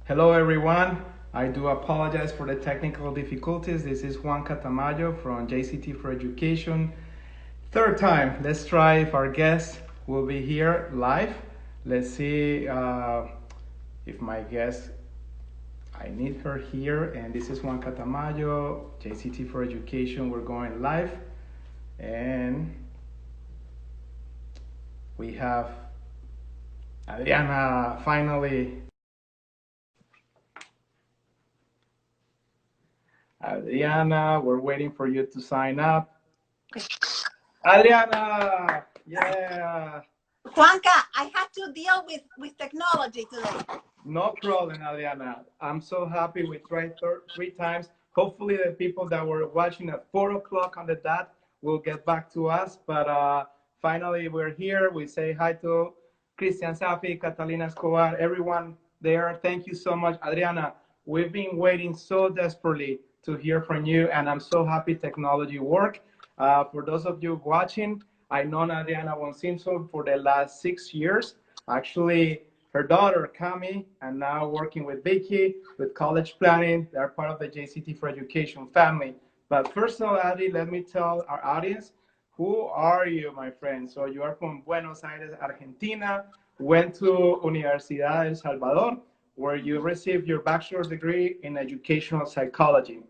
Hello, everyone. I do apologize for the technical difficulties. This is Juan Catamayo from JCT for Education. Third time. Let's try if our guest will be here live. Let's see if my guest, I need her here. And this is Juan Catamayo, JCT for Education. We're going live. And we have Adriana finally. Adriana, we're waiting for you to sign up. Adriana, yeah. Juanca, I had to deal with technology today. No problem, Adriana. I'm so happy we tried three times. Hopefully, the people that were watching at 4 o'clock on the dot will get back to us. But finally, we're here. We say hi to Christian Safi, Catalina Escobar, everyone there. Thank you so much, Adriana. We've been waiting so desperately to hear from you, and I'm so happy technology worked. For those of you watching, I know Adriana von Simson for the last 6 years. Actually, her daughter, Cami, and now working with Vicky with college planning. They're part of the JCT for Education family. But first of all, Adi, let me tell our audience, who are you, my friend? So you are from Buenos Aires, Argentina, went to Universidad El Salvador, where you received your bachelor's degree in educational psychology.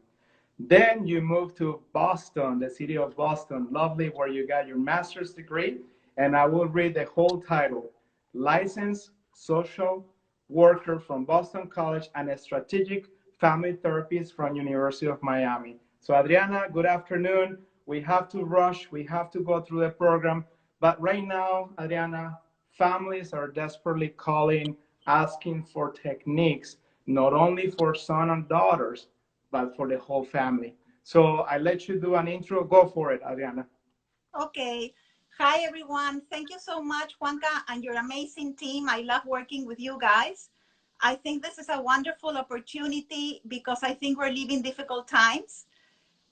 Then you moved to Boston, the city of Boston, lovely, where you got your master's degree. And I will read the whole title: Licensed Social Worker from Boston College and a Strategic Family Therapist from University of Miami. So Adriana, good afternoon. We have to rush. We have to go through the program. But right now, Adriana, families are desperately calling, asking for techniques, not only for sons and daughters, but for the whole family. So I let you do an intro. Go for it, Adriana. Okay. Hi, everyone. Thank you so much, Juanca, and your amazing team. I love working with you guys. I think this is a wonderful opportunity because I think we're living difficult times.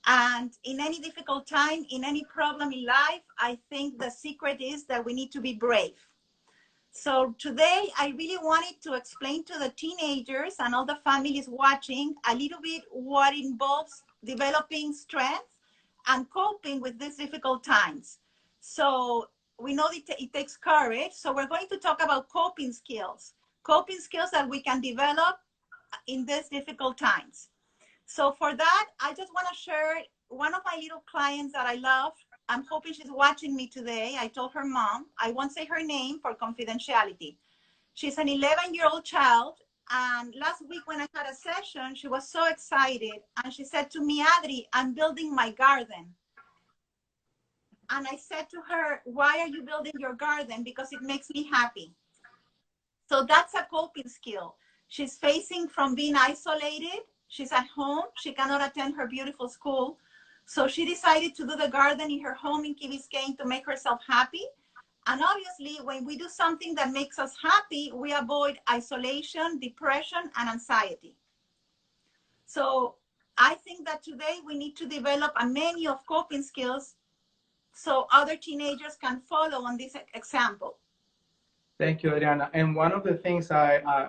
And in any difficult time, in any problem in life, I think the secret is that we need to be brave. So today, I really wanted to explain to the teenagers and all the families watching a little bit what involves developing strength and coping with these difficult times. So we know it takes courage. So we're going to talk about coping skills that we can develop in these difficult times. So for that, I just want to share one of my little clients that I love. I'm hoping she's watching me today. I told her mom, I won't say her name for confidentiality. She's an 11-year-old child. And last week when I had a session, she was so excited. And she said to me, Adri, I'm building my garden. And I said to her, why are you building your garden? Because it makes me happy. So that's a coping skill. She's facing from being isolated. She's at home. She cannot attend her beautiful school. So she decided to do the garden in her home in Key Biscayne to make herself happy. And obviously, when we do something that makes us happy, we avoid isolation, depression, and anxiety. So I think that today we need to develop a menu of coping skills so other teenagers can follow on this example. Thank you, Adriana. And one of the things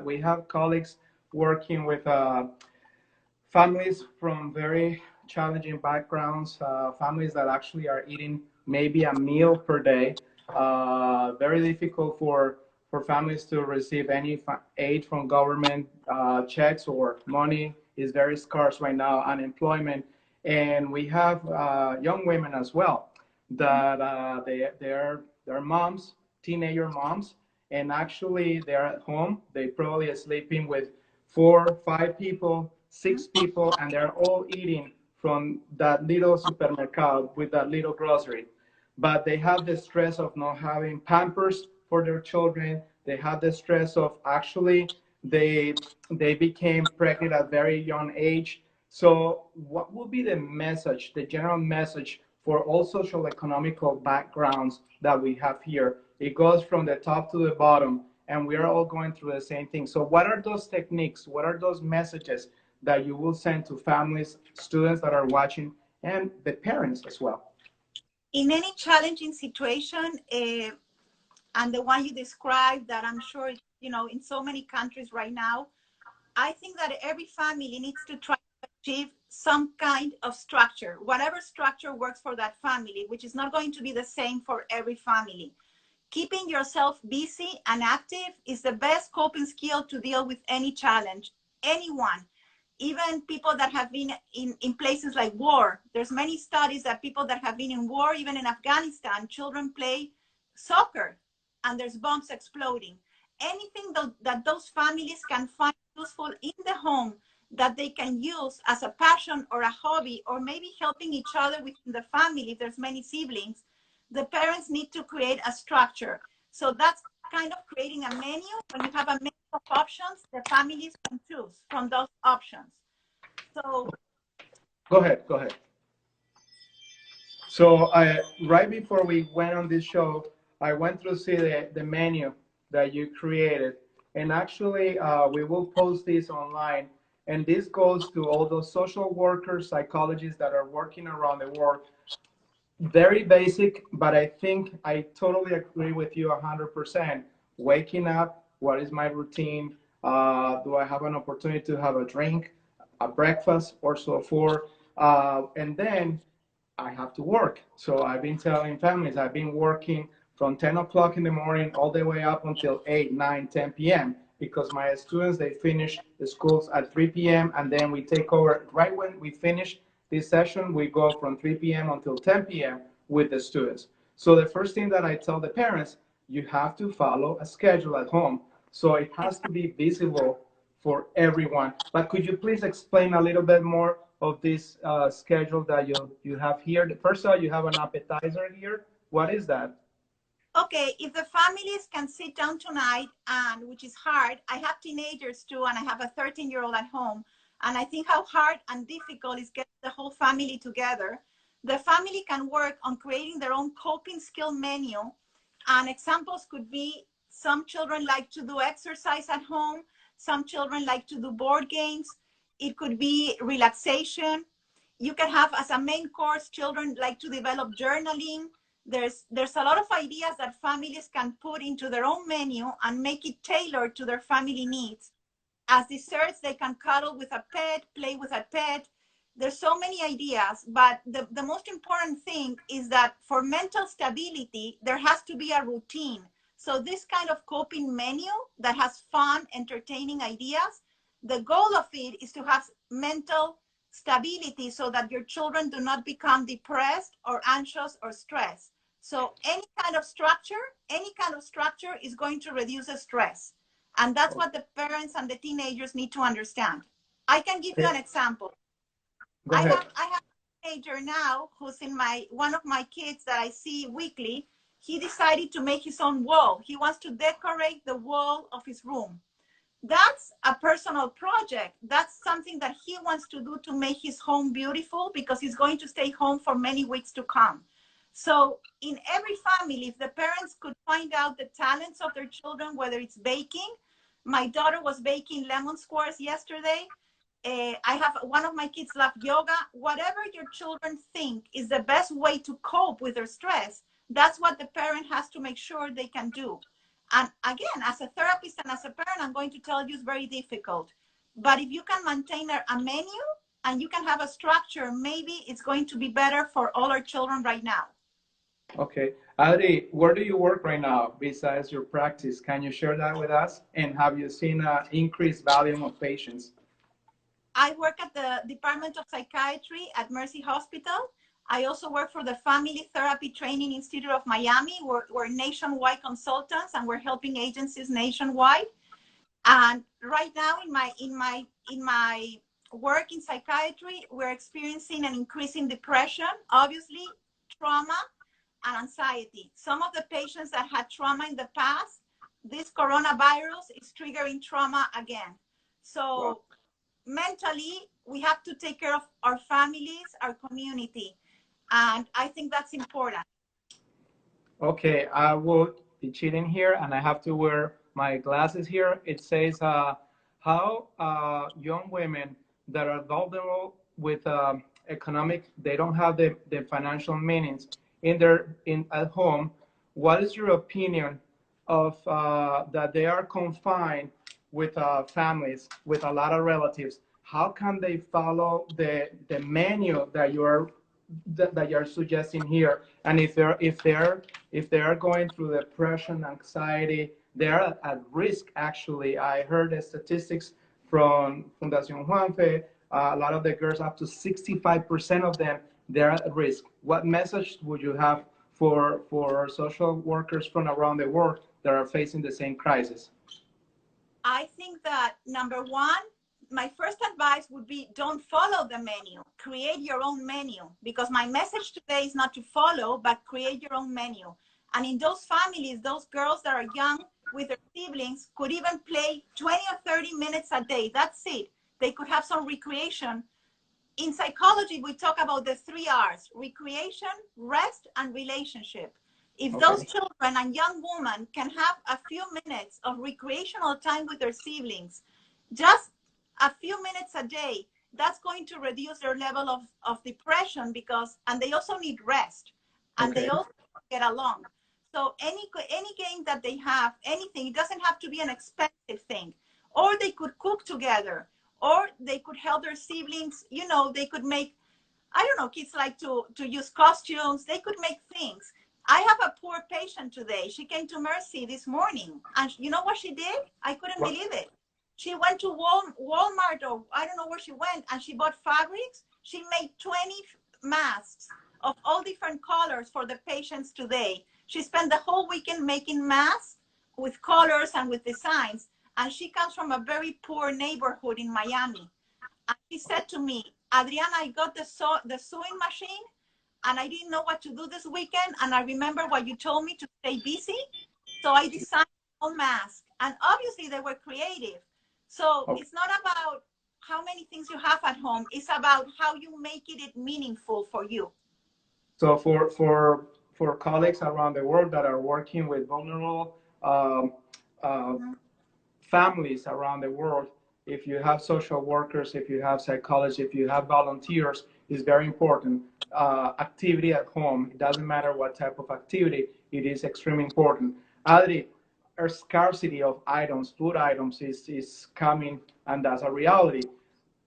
we have colleagues working with families from very challenging backgrounds, families that actually are eating maybe a meal per day. Very difficult for families to receive any aid from government. Checks or money is very scarce right now, unemployment. And we have young women as well that they're moms, teenager moms, and actually they're at home. They probably are sleeping with 4, 5 people, 6 people, and they're all eating from that little supermercado with that little grocery. But they have the stress of not having pampers for their children. They have the stress of actually they they became pregnant at very young age. So what would be the message, the general message for all social economical backgrounds that we have here? It goes from the top to the bottom, and we are all going through the same thing. So what are those techniques? What are those messages that you will send to families, students that are watching, and the parents as well? In any challenging situation, and the one you described that I'm sure, in so many countries right now, I think that every family needs to try to achieve some kind of structure, whatever structure works for that family, which is not going to be the same for every family. Keeping yourself busy and active is the best coping skill to deal with any challenge. Anyone, even people that have been in places like war. There's many studies that people that have been in war, even in Afghanistan, children play soccer and there's bombs exploding. Anything that those families can find useful in the home that they can use as a passion or a hobby, or maybe helping each other within the family if there's many siblings, the parents need to create a structure. So that's kind of creating a menu. When you have a menu of options, the families can choose from those options. So Go ahead, go ahead. So right before we went on this show, I went through see the menu that you created. And actually, we will post this online. And this goes to all those social workers, psychologists that are working around the world. Very basic, but I think I totally agree with you 100%. Waking up, what is my routine? Do I have an opportunity to have a drink, a breakfast, or so forth? And then I have to work. So I've been telling families I've been working from 10 o'clock in the morning all the way up until 8, 9, 10 p.m. because my students, they finish the schools at 3 p.m. and then we take over right when we finish this session. We go from 3 p.m. until 10 p.m. with the students. So the first thing that I tell the parents, you have to follow a schedule at home. So it has to be visible for everyone. But could you please explain a little bit more of this schedule that you have here? First of all, you have an appetizer here. What is that? okay, if the families can sit down tonight, and which is hard, I have teenagers too, and I have a 13-year-old at home, and I think how hard and difficult is getting the whole family together. The family can work on creating their own coping skill menu, and examples could be some children like to do exercise at home, some children like to do board games, it could be relaxation. You can have as a main course, children like to develop journaling. There's a lot of ideas that families can put into their own menu and make it tailored to their family needs. As desserts, they can cuddle with a pet, play with a pet. There's so many ideas, but the most important thing is that for mental stability, there has to be a routine. So this kind of coping menu that has fun, entertaining ideas, the goal of it is to have mental stability so that your children do not become depressed or anxious or stressed. So any kind of structure is going to reduce the stress. And that's what the parents and the teenagers need to understand. I can give you an example. Go ahead. I have a teenager now who's in one of my kids that I see weekly. He decided to make his own wall. He wants to decorate the wall of his room. That's a personal project. That's something that he wants to do to make his home beautiful because he's going to stay home for many weeks to come. So in every family, if the parents could find out the talents of their children, whether it's baking, my daughter was baking lemon squares yesterday. I have one of my kids love yoga. Whatever your children think is the best way to cope with their stress, that's what the parent has to make sure they can do. And again, as a therapist and as a parent, I'm going to tell you it's very difficult. But if you can maintain a menu and you can have a structure, maybe it's going to be better for all our children right now. Okay. Adri, where do you work right now besides your practice? Can you share that with us? And have you seen an increased volume of patients? I work at the Department of Psychiatry at Mercy Hospital. I also work for the Family Therapy Training Institute of Miami. We're nationwide consultants and we're helping agencies nationwide. And right now in my work in psychiatry, we're experiencing an increase in depression, obviously trauma and anxiety. Some of the patients that had trauma in the past, this coronavirus is triggering trauma again. So wow. Mentally, we have to take care of our families, our community. And I think that's important. Okay, I will be cheating here and I have to wear my glasses here. It says how young women that are vulnerable with economic, they don't have the financial means at home. What is your opinion of that they are confined with families, with a lot of relatives, how can they follow the menu that you're suggesting here? And if they're going through depression, anxiety, they're at risk. Actually, I heard the statistics from Fundación Juanfe. A lot of the girls, up to 65% of them, they're at risk. What message would you have for social workers from around the world that are facing the same crisis? I think that number one, my first advice would be don't follow the menu. Create your own menu, because my message today is not to follow, but create your own menu. And in those families, those girls that are young with their siblings could even play 20 or 30 minutes a day. That's it. They could have some recreation. In psychology, we talk about the 3 R's: recreation, rest, and relationship. If those children and young women can have a few minutes of recreational time with their siblings, just a few minutes a day, that's going to reduce their level of depression, because, and they also need rest, and they also get along. So any game that they have, anything, it doesn't have to be an expensive thing. Or they could cook together, or they could help their siblings, you know, they could make, I don't know, kids like to use costumes, they could make things. I have a poor patient today. She came to Mercy this morning, and you know what she did? I couldn't believe it. She went to Walmart, or I don't know where she went, and she bought fabrics. She made 20 masks of all different colors for the patients today. She spent the whole weekend making masks with colors and with designs, and she comes from a very poor neighborhood in Miami. And she said to me, Adriana, I got the sewing machine, and I didn't know what to do this weekend, and I remember what you told me to stay busy, so I designed a mask. And obviously they were creative. So it's not about how many things you have at home, it's about how you make it meaningful for you. So for colleagues around the world that are working with vulnerable families around the world, if you have social workers, if you have psychologists, if you have volunteers, it's very important. Activity at home, it doesn't matter what type of activity, it is extremely important. Adri, a scarcity of items, food items is coming, and that's a reality.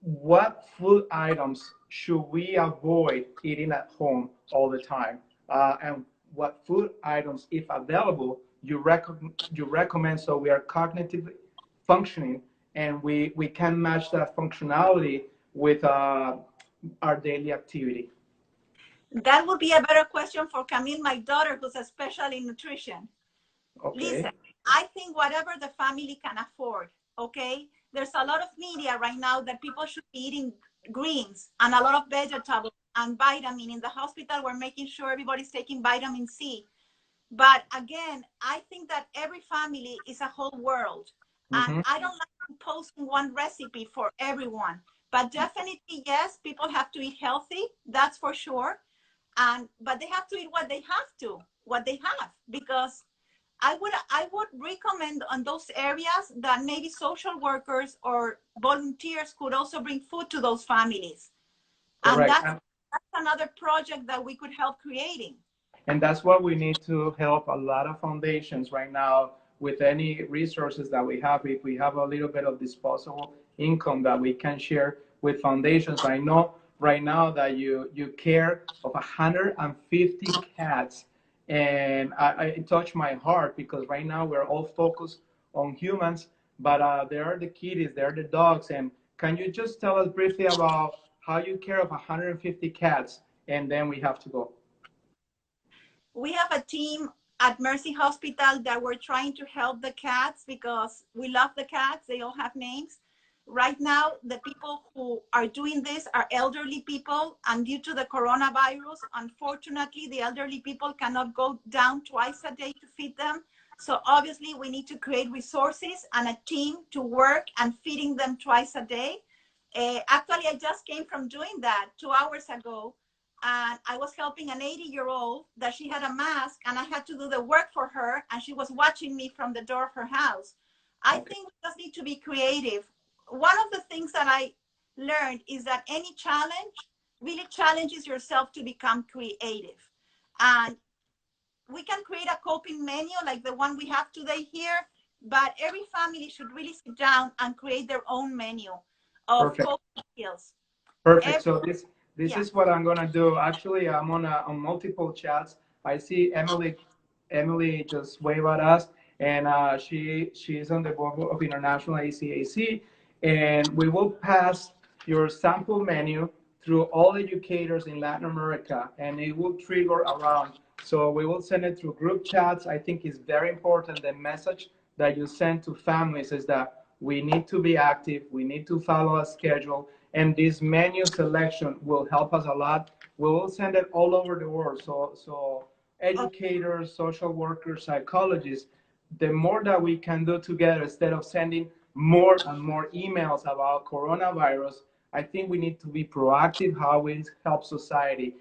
What food items should we avoid eating at home all the time? And what food items, if available, you recommend, so we are cognitively functioning and we can match that functionality with our daily activity? That would be a better question for Camille, my daughter, who's a special in nutrition. Listen, I think whatever the family can afford, okay? There's a lot of media right now that people should be eating greens and a lot of vegetables and vitamin. In the hospital, we're making sure everybody's taking vitamin C. But again, I think that every family is a whole world. And I don't like posting one recipe for everyone. But definitely, yes, people have to eat healthy. That's for sure. But they have to eat what they have, because I would recommend on those areas that maybe social workers or volunteers could also bring food to those families. Correct. And that's another project that we could help creating. And that's what we need to help a lot of foundations right now with any resources that we have. If we have a little bit of disposable income that we can share with foundations. I know right now that you care of 150 cats, and it touched my heart, because right now we're all focused on humans, but there are the kitties, there are the dogs. And can you just tell us briefly about how you care of 150 cats, and then we have to go? We have a team at Mercy Hospital that we're trying to help the cats, because we love the cats. They all have names. Right now, the people who are doing this are elderly people, and due to the coronavirus, unfortunately, the elderly people cannot go down twice a day to feed them. So obviously, we need to create resources and a team to work and feeding them twice a day. Actually, I just came from doing that 2 hours ago, and I was helping an 80-year-old that she had a mask, and I had to do the work for her, and she was watching me from the door of her house. I think we just need to be creative. One of the things that I learned is that any challenge really challenges yourself to become creative. And we can create a coping menu like the one we have today here. but every family should really sit down and create their own menu of Perfect. coping skills. Perfect. Every, So this yeah. is what I'm gonna do. Actually, I'm on multiple chats. I see Emily just wave at us, and she's on the board of International ACAC, and we will pass your sample menu through all educators in Latin America, and it will trigger around. So we will send it through group chats. I think it's very important. The message that you send to families is that we need to be active. We need to follow a schedule, and this menu selection will help us a lot. We will send it all over the world. So educators, social workers, psychologists, the more that we can do together instead of sending more and more emails about coronavirus, I think we need to be proactive how we help society.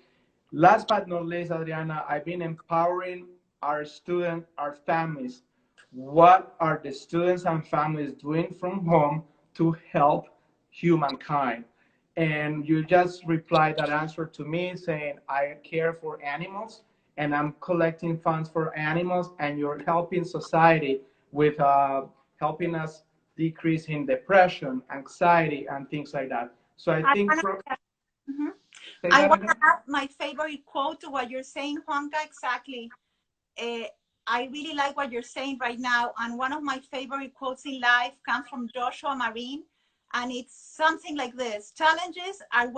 Last but not least, Adriana, I've been empowering our students, our families. What are the students and families doing from home to help humankind? And you just replied that answer to me saying, I care for animals and I'm collecting funds for animals, and you're helping society with helping us decrease in depression, anxiety, and things like that. So I I think wanna, from, mhm. say I that want to again. add my favorite quote to what you're saying, Juanca. Exactly. Uh, I really like what you're saying right now. And one of my favorite quotes in life comes from Joshua Marine. And it's something like this: challenges are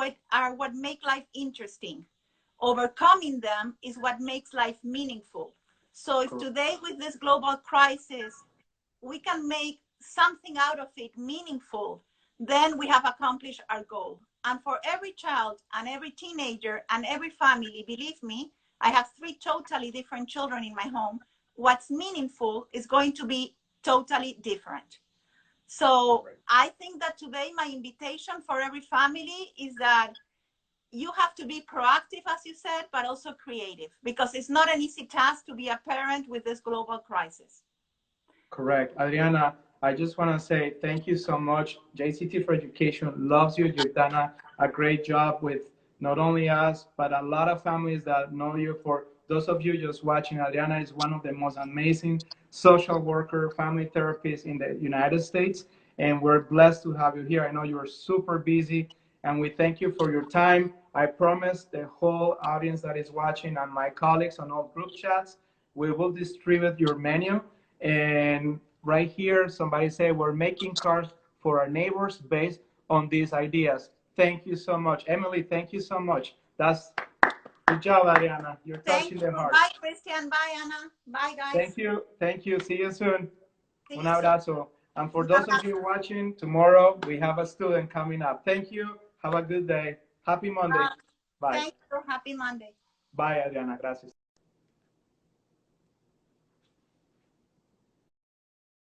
what make life interesting. Overcoming them is what makes life meaningful. So if today, with this global crisis, we can make something out of it meaningful, then we have accomplished our goal. And for every child and every teenager and every family, believe me, I have three totally different children in my home. What's meaningful is going to be totally different. So I think that today my invitation for every family is that you have to be proactive, as you said, but also creative, because it's not an easy task to be a parent with this global crisis. Correct. Adriana, I just want to say thank you so much. JCT for Education loves you. You've done a great job with not only us, but a lot of families that know you. For those of you just watching, Adriana is one of the most amazing social worker, family therapists in the United States. And we're blessed to have you here. I know you're super busy, and we thank you for your time. I promise the whole audience that is watching and my colleagues on all group chats, we will distribute your menu. And right here, somebody said we're making cards for our neighbors based on these ideas. Thank you so much. Emily, thank you so much. That's good job, Adriana. You're Thank touching you. the heart. Bye, Christian. Bye, Anna. Bye, guys. Thank you. Thank you. See you soon. See Un you soon. abrazo. And for Un those of abrazo. you watching, tomorrow we have a student coming up. Thank you. Have a good day. Happy Monday. Bye. Bye. Thank you. Happy Monday. Bye, Adriana. Gracias.